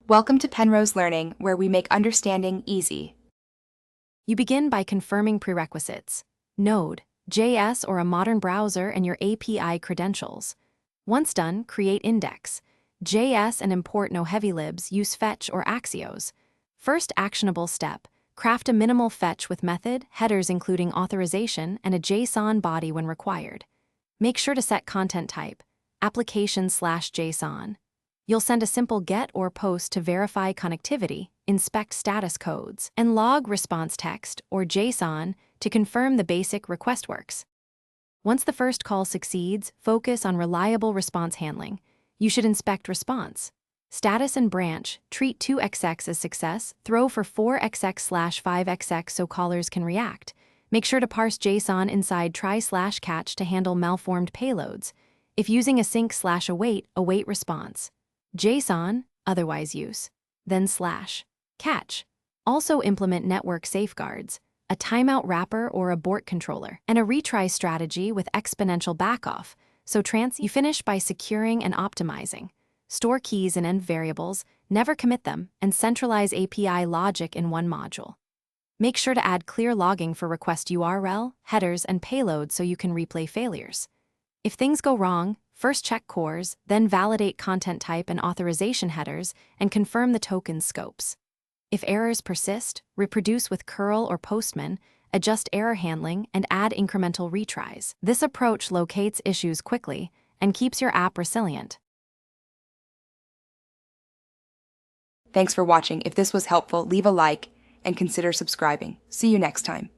Welcome to Penrose Learning, where we make understanding easy. You begin by confirming prerequisites: Node, JS or a modern browser, and your API credentials. Once done, create index. JS and import no heavy libs, use fetch or Axios. First actionable step: craft a minimal fetch with method, headers including authorization, and a JSON body when required. Make sure to set content type, application/JSON. You'll send a simple GET or POST to verify connectivity, inspect status codes, and log response text or JSON to confirm the basic request works. Once the first call succeeds, focus on reliable response handling. You should inspect response. Status and branch, treat 2xx as success, throw for 4xx/5xx so callers can react. Make sure to parse JSON inside try/catch to handle malformed payloads. If using async/await, await response. JSON, otherwise use, then /catch. Also implement network safeguards, a timeout wrapper or abort controller, and a retry strategy with exponential backoff, so you finish by securing and optimizing. Store keys and end variables, never commit them, and centralize API logic in one module. Make sure to add clear logging for request URL, headers, and payload so you can replay failures. If things go wrong, first check cores, then validate content type and authorization headers, and confirm the token's scopes. If errors persist, reproduce with curl or postman, adjust error handling, and add incremental retries. This approach locates issues quickly and keeps your app resilient. Thanks for watching. If this was helpful, leave a like and consider subscribing. See you next time.